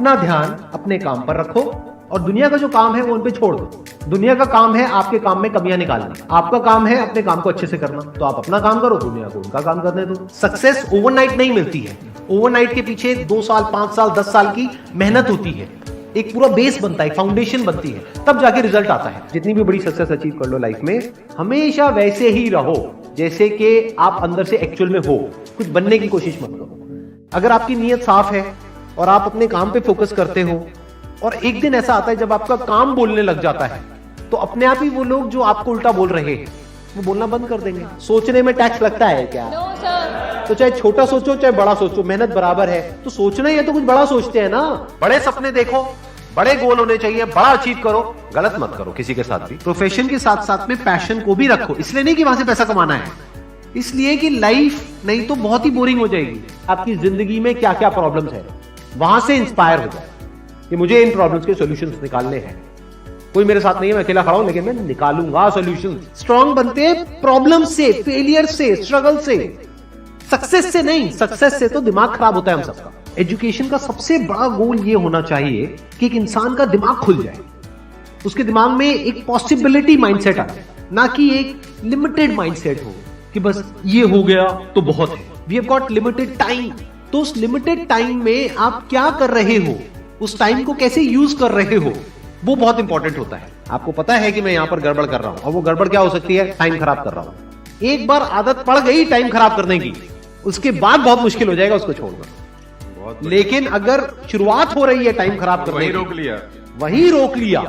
अपना ध्यान अपने काम पर रखो और दुनिया का जो काम है वो उन पे छोड़ दो। दुनिया का काम है आपके काम में कमियां निकालना, आपका काम है अपने काम को अच्छे से करना। तो आप अपना काम करो, दुनिया को उनका काम करने दो। सक्सेस ओवरनाइट नहीं मिलती है, ओवरनाइट के पीछे 2 साल 5 साल 10 साल की मेहनत होती है, एक पूरा बेस बनता है, फाउंडेशन बनती है, तब जाके रिजल्ट आता है। जितनी भी बड़ी सक्सेस अचीव कर लो लाइफ में, हमेशा वैसे ही रहो जैसे कि आप अंदर से एक्चुअल में हो, कुछ बनने की कोशिश मत करो। अगर आपकी नीयत साफ है और आप अपने काम पे फोकस करते हो और एक दिन ऐसा आता है जब आपका काम बोलने लग जाता है, तो अपने आप ही वो लोग जो आपको उल्टा बोल रहे हैं वो बोलना बंद कर देंगे। सोचने में टैक्स लगता है क्या? तो चाहे छोटा सोचो चाहे बड़ा सोचो, मेहनत बराबर है। तो सोचना ही है तो कुछ बड़ा सोचते हैं ना। बड़े सपने देखो, बड़े गोल होने चाहिए, बड़ा अचीव करो, गलत मत करो किसी के साथ भी। प्रोफेशन के साथ साथ में पैशन को भी रखो, इसलिए नहीं कि वहां से पैसा कमाना है, इसलिए कि लाइफ नहीं तो बहुत ही बोरिंग हो जाएगी। आपकी जिंदगी में क्या क्या प्रॉब्लम्स है वहां से इंस्पायर हो जाए कि मुझे इन प्रॉब्लम्स के सॉल्यूशंस निकालने हैं। कोई मेरे साथ नहीं है, मैं अकेला खड़ा हूं, लेकिन मैं निकालूंगा सॉल्यूशन। स्ट्रांग बनते हैं प्रॉब्लम से, फेलियर से, स्ट्रगल से, सक्सेस से नहीं। सक्सेस से तो दिमाग खराब होता है हम सबका। एजुकेशन का सबसे बड़ा गोल ये होना चाहिए कि एक इंसान का दिमाग खुल जाए, उसके दिमाग में एक पॉसिबिलिटी माइंडसेट आए, ना कि एक लिमिटेड माइंडसेट हो कि बस ये हो गया तो बहुत है। We have got limited time, तो उस लिमिटेड टाइम में आप क्या कर रहे हो, उस टाइम को कैसे यूज कर रहे हो, वो बहुत इंपॉर्टेंट होता है। आपको पता है कि मैं यहां पर गड़बड़ कर रहा हूं, और वो गड़बड़ क्या हो सकती है? टाइम खराब कर रहा हूं। एक बार आदत पड़ गई टाइम खराब करने की, उसके बाद बहुत मुश्किल हो जाएगा उसको छोड़ना। लेकिन अगर शुरुआत हो रही है टाइम खराब करने की, वही रोक लिया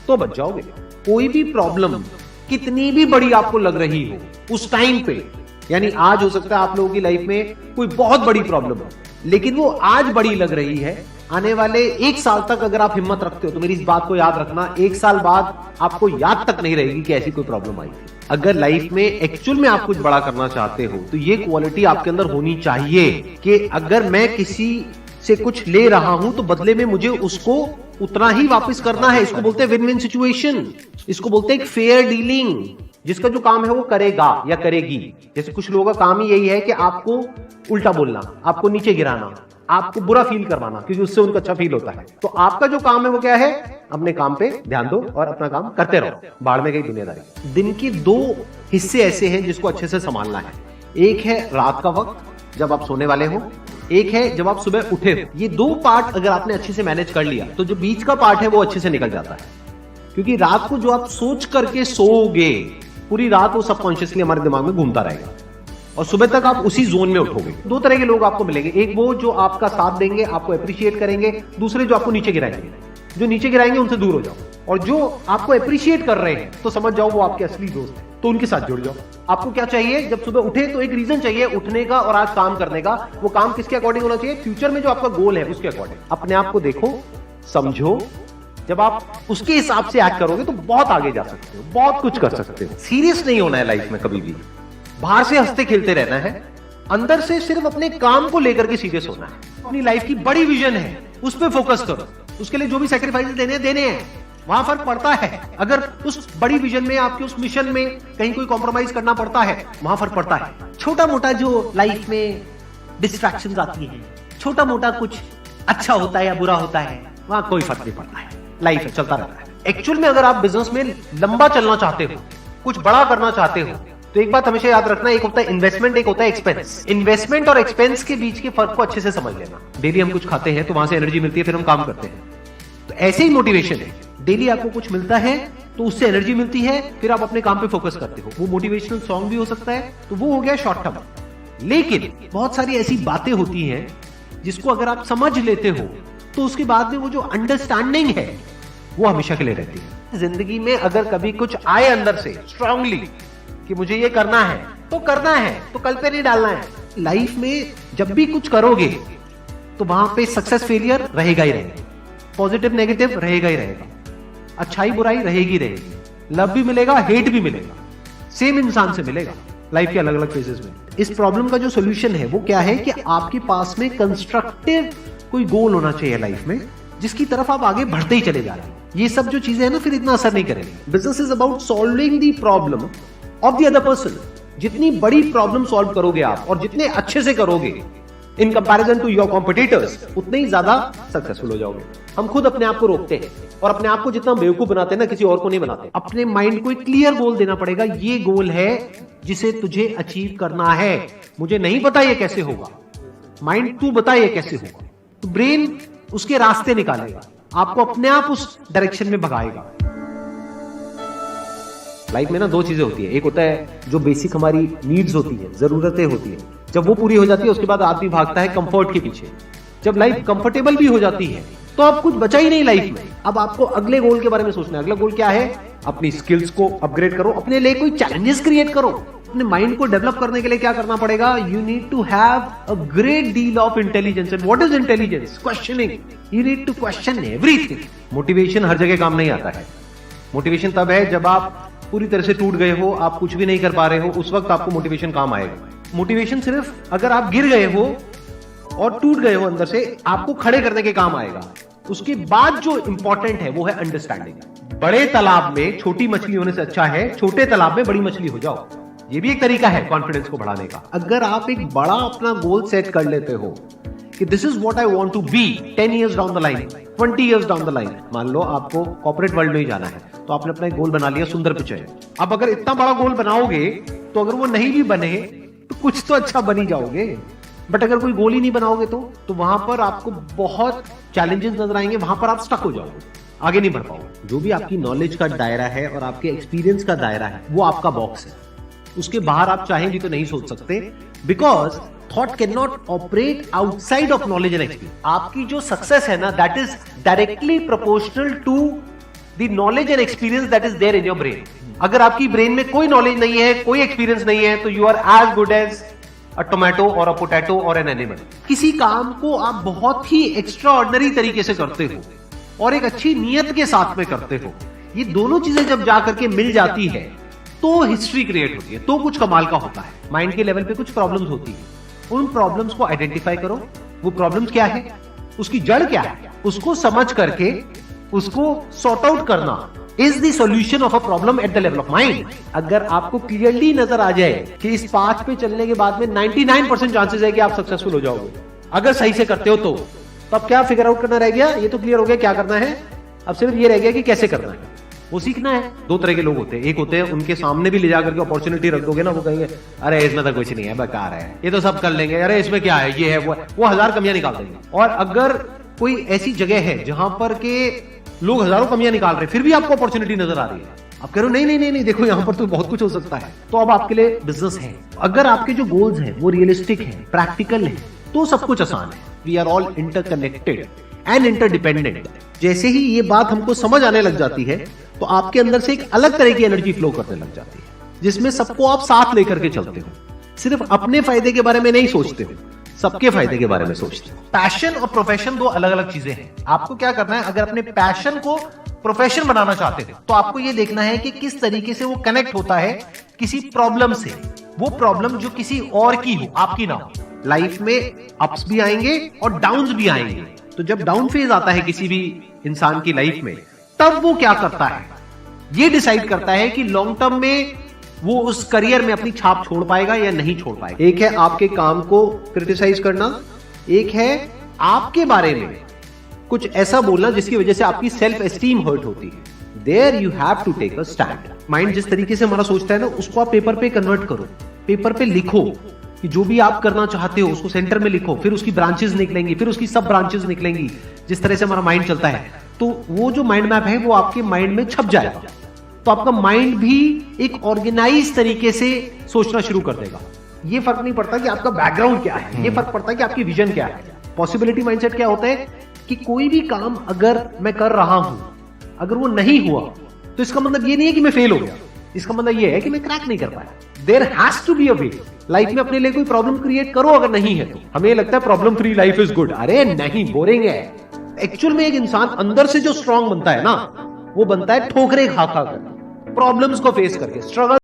तो बच जाओगे। कोई भी प्रॉब्लम कितनी भी बड़ी आपको लग रही हो उस टाइम पे, यानी आज हो सकता है आप लोगों की लाइफ में कोई बहुत बड़ी प्रॉब्लम हो, लेकिन वो आज बड़ी लग रही है, आने वाले 1 साल तक अगर आप हिम्मत रखते हो तो मेरी इस बात को याद रखना, 1 साल बाद आपको याद तक नहीं रहेगी कि ऐसी कोई प्रॉब्लम आई थी। अगर लाइफ में एक्चुअल में आप कुछ बड़ा करना चाहते हो तो ये क्वालिटी आपके अंदर होनी चाहिए कि अगर मैं किसी से कुछ ले रहा हूं तो बदले में मुझे उसको उतना ही वापस करना है। इसको बोलते हैं विन विन सिचुएशन, इसको बोलते हैं एक फेयर डीलिंग। जिसका जो काम है वो करेगा या करेगी। जैसे कुछ लोगों का काम ही यही है कि आपको उल्टा बोलना, आपको नीचे गिराना, आपको बुरा फील करवाना, क्योंकि उससे उनको अच्छा फील होता है। तो आपका जो काम है वो क्या है? अपने काम पे ध्यान दो और अपना काम करते रहो, बाढ़ में गई दुनियादारी। दिन के 2 हिस्से ऐसे हैं जिसको अच्छे से संभालना है। एक है रात का वक्त जब आप सोने वाले हो, एक है जब आप सुबह उठे हो। ये 2 पार्ट अगर आपने अच्छे से मैनेज कर लिया तो जो बीच का पार्ट है वो अच्छे से निकल जाता है। क्योंकि रात को जो आप सोच करके सोओगे, पूरी रात वो सबकॉन्शियसली हमारे दिमाग में घूमता रहेगा और सुबह तक आप उसी जोन में उठोगे। 2 तरह के लोग आपको मिलेंगे, एक वो जो आपका साथ देंगे, आपको अप्रिशिएट करेंगे, दूसरे जो आपको नीचे गिराएंगे। जो नीचे गिराएंगे उनसे दूर हो जाओ, और जो आपको अप्रिशिएट कर रहे हैं तो समझ जाओ वो आपके असली दोस्त हैं, तो उनके साथ जुड़ जाओ। आपको क्या चाहिए? जब सुबह उठे तो एक रीजन चाहिए उठने का और आज काम करने का। वो काम किसके अकॉर्डिंग होना चाहिए? फ्यूचर में जो आपका गोल है उसके अकॉर्डिंग। अपने आप को देखो, समझो, जब आप उसके हिसाब से एक्ट करोगे तो बहुत आगे जा सकते हो, बहुत कुछ कर सकते हो। सीरियस नहीं होना है लाइफ में कभी भी, बाहर से हंसते खेलते रहना है, अंदर से सिर्फ अपने काम को लेकर के सीरियस होना है। अपनी लाइफ की बड़ी विजन है उस पर फोकस करो, उसके लिए जो भी सैक्रिफाइस देने हैं वहां फर्क पड़ता है। अगर उस बड़ी विजन में, आपके उस मिशन में कहीं कोई कॉम्प्रोमाइज करना पड़ता है, वहां फर्क पड़ता है। छोटा मोटा जो लाइफ में डिस्ट्रैक्शंस आती है, छोटा मोटा कुछ अच्छा होता है या बुरा होता है, वहां कोई फर्क नहीं पड़ता है। लाइफ है, चलता रहता है। एक्चुअल में अगर आप बिजनेस में लंबा चलना चाहते हो, कुछ बड़ा करना चाहते हो, तो एक बात हमेशा याद रखना, एक होता है इन्वेस्टमेंट, एक होता है एक्सपेंस। इन्वेस्टमेंट और एक्सपेंस के बीच के फर्क को अच्छे से समझ लेना। डेली हम कुछ खाते हैं तो वहां से एनर्जी मिलती है, फिर हम काम करते हैं। तो ऐसे ही मोटिवेशन है, डेली आपको कुछ मिलता है तो उससे एनर्जी मिलती है, फिर आप अपने काम पे फोकस करते हो। वो मोटिवेशनल सॉन्ग भी हो सकता है, तो वो हो गया शॉर्ट टर्म। लेकिन बहुत सारी ऐसी बातें होती हैं जिसको अगर आप समझ लेते हो तो उसके बाद में वो जो अंडरस्टैंडिंग है वो हमेशा के लिए रहती है। जिंदगी में अगर कभी कुछ आए अंदर से स्ट्रांगली कि मुझे ये करना है तो करना है, तो कल पे नहीं डालना है। लाइफ में जब भी कुछ करोगे तो वहां पे सक्सेस फेलियर रहेगा ही रहेगा, पॉजिटिव नेगेटिव रहेगा ही रहेगा, अच्छाई बुराई रहेगी रहेगी, लव भी मिलेगा, हेट भी मिलेगा, सेम इंसान से मिलेगा लाइफ के अलग अलग फेजेस में। इस प्रॉब्लम का जो सोल्यूशन है वो क्या है कि आपके पास में कंस्ट्रक्टिव कोई गोल होना चाहिए लाइफ में, जिसकी तरफ आप आगे बढ़ते ही चले जा रहे हैं। ये सब जो चीजें हैं ना, फिर इतना असर नहीं करेंगे। Business is about solving the problem of the other person. जितनी बड़ी प्रॉब्लम सॉल्व करोगे आप और जितने अच्छे से करोगे, in comparison to your competitors, उतने ही ज्यादा सक्सेसफुल हो जाओगे। हम खुद अपने आप को रोकते हैं और अपने आप को जितना बेवकूफ बनाते हैं ना, किसी और को नहीं बनाते। अपने माइंड को एक क्लियर गोल देना पड़ेगा, ये गोल है जिसे तुझे अचीव करना है। मुझे नहीं पता ये कैसे होगा, माइंड तू बता ये कैसे होगा, तो ब्रेन उसके रास्ते निकालेगा, आपको अपने आप उस डायरेक्शन में भगाएगा। लाइफ में ना दो चीजें होती है, एक होता है जो बेसिक हमारी नीड्स होती है, जरूरतें होती है, जब वो पूरी हो जाती है उसके बाद आदमी भागता है कंफर्ट के पीछे। जब लाइफ कंफर्टेबल भी हो जाती है तो अब कुछ बचा ही नहीं लाइफ में। अब आपको अगले गोल के बारे में सोचना है। अगला गोल क्या है? अपनी स्किल्स को अपग्रेड करो, अपने लिए कोई चैलेंजेस क्रिएट करो। अपने माइंड को डेवलप करने के लिए क्या करना पड़ेगा? You need to have a great deal of intelligence. And what is intelligence? Questioning. You need to question everything. Motivation हर जगह काम नहीं आता है। मोटिवेशन तब है जब आप पूरी तरह से टूट गए हो, आप कुछ भी नहीं कर पा रहे हो, उस वक्त आपको मोटिवेशन काम आएगा। मोटिवेशन सिर्फ अगर आप गिर गए हो और टूट गए हो अंदर से, आपको खड़े करने के काम आएगा। उसके बाद जो इंपॉर्टेंट है वो है अंडरस्टैंडिंग। बड़े तालाब में छोटी मछली होने से अच्छा है छोटे तालाब में बड़ी मछली हो जाओ। ये भी एक तरीका है कॉन्फिडेंस को बढ़ाने का। अगर आप एक बड़ा अपना गोल सेट कर लेते हो कि this is what I want to be 10 years down the line, 20 years down the line. मान लो आपको कॉर्पोरेट वर्ल्ड में ही जाना है, तो आपने अपना एक गोल बना लिया, सुंदर पिचाई। अब अगर इतना बड़ा गोल बनाओगे तो अगर वो नहीं भी बने तो कुछ तो अच्छा बन ही जाओगे। बट अगर कोई गोल ही नहीं बनाओगे तो वहां पर आपको बहुत चैलेंजेस नजर आएंगे, वहां पर आप स्टक हो जाओगे, आगे नहीं बढ़ पाओगे। जो भी आपकी नॉलेज का दायरा है और आपके एक्सपीरियंस का दायरा है वो आपका बॉक्स है। उसके बाहर आप चाहें भी तो नहीं सोच सकते, because thought can not operate outside of knowledge and experience. आपकी जो सक्सेस है ना, that is directly proportional to the knowledge and experience that is there in your brain. अगर आपकी ब्रेन में कोई नॉलेज नहीं है, कोई एक्सपीरियंस नहीं है, तो you are as good as a tomato और अ पोटैटो और एन एनिमल। किसी काम को आप बहुत ही एक्स्ट्रा ऑर्डिनरी तरीके से करते हो और एक अच्छी नीयत के साथ में करते हो, ये दोनों चीजें जब जाकर के मिल जाती है तो हिस्ट्री क्रिएट होती है, तो कुछ कमाल का होता है। माइंड के लेवल पे कुछ प्रॉब्लम्स होती है, उन प्रॉब्लम्स को आइडेंटिफाई करो। वो प्रॉब्लम्स क्या है, उसकी जड़ क्या है, उसको समझ करके उसको सॉर्ट आउट करना is the solution of a problem at the level of mind. अगर आपको क्लियरली नजर आ जाए कि इस पाथ पे चलने के बाद में 99% चांसेस है कि आप सक्सेसफुल हो जाओगे अगर सही से करते हो, तो अब क्या फिगर आउट करना रह गया? ये तो क्लियर हो गया क्या करना है, अब सिर्फ ये रह गया कि कैसे करना है, वो सीखना है। दो तरह के लोग होते हैं, एक होते हैं उनके सामने भी ले जाकर के अपॉर्चुनिटी रख दोगे ना, वो कहेंगे अरे इसमें तो कुछ नहीं है, बेकार है, ये तो सब कर लेंगे, अरे इसमें क्या है, ये है वो 1000 कमियां निकाल देंगे। और अगर कोई ऐसी जगह है जहां पर के लोग हजारों कमियां निकाल रहे हैं, फिर भी आपको अपॉर्चुनिटी नजर आ रही है, आप कह रहे हो नहीं नहीं नहीं देखो यहाँ पर तो बहुत कुछ हो सकता है, तो अब आपके लिए बिजनेस है। अगर आपके जो गोल्स हैं वो रियलिस्टिक है, प्रैक्टिकल है, तो सब कुछ आसान है। We are all interconnected and interdependent. जैसे ही ये बात हमको समझ आने लग जाती है तो आपके अंदर से एक अलग तरह की एनर्जी फ्लो करने लग जाती है, जिसमें सबको आप साथ लेकर के चलते हो। सिर्फ अपने फायदे के बारे में नहीं सोचते हो, सबके फायदे के बारे में सोचते हो। पैशन और प्रोफेशन दो अलग अलग चीजें हैं। आपको क्या करना है, अगर अपने पैशन को प्रोफेशन बनाना चाहते हो तो आपको ये देखना है कि किस तरीके से वो कनेक्ट होता है किसी प्रॉब्लम से। वो प्रॉब्लम जो किसी और की हो, आपकी ना हो। लाइफ में अप्स भी आएंगे और डाउन्स भी आएंगे, तो जब डाउन फेज आता है किसी भी इंसान की लाइफ में, तब वो क्या करता है, ये डिसाइड करता है कि लॉन्ग टर्म में वो उस करियर में अपनी छाप छोड़ पाएगा या नहीं छोड़ पाएगा। एक है आपके काम को क्रिटिसाइज करना, एक है आपके बारे में कुछ ऐसा बोलना जिसकी वजह से आपकी सेल्फ एस्टीम हर्ट होती है। There you have to take a stand. Mind जिस तरीके से हमारा सोचता है ना, उसको आप पेपर पे कन्वर्ट करो, पेपर पे लिखो कि जो भी आप करना चाहते हो उसको सेंटर में लिखो, फिर उसकी ब्रांचेस निकलेंगी, फिर उसकी सब ब्रांचेस निकलेंगी। जिस तरह से हमारा माइंड चलता है, तो वो जो माइंड मैप है वो आपके माइंड में छप जाएगा, तो आपका माइंड भी एक ऑर्गेनाइज तरीके से सोचना शुरू कर देगा। ये फर्क नहीं पड़ता कि आपका बैकग्राउंड क्या है, ये फर्क पड़ता है कि आपकी विजन क्या है। पॉसिबिलिटी माइंडसेट क्या होता है कि कोई भी काम अगर मैं कर रहा हूं, अगर वो नहीं हुआ तो इसका मतलब ये नहीं है कि मैं फेल हो गया, इसका मतलब ये है कि मैं क्रैक नहीं कर पाया। There has to be a way. Life में अपने लिए कोई प्रॉब्लम क्रिएट करो, अगर नहीं है तो। हमें लगता है problem free life is good, अरे नहीं, बोरिंग है। एक्चुअल में एक इंसान अंदर से जो स्ट्रांग बनता है ना, वो बनता है ठोकरे खा खा कर, प्रॉब्लम्स को फेस करके, स्ट्रगल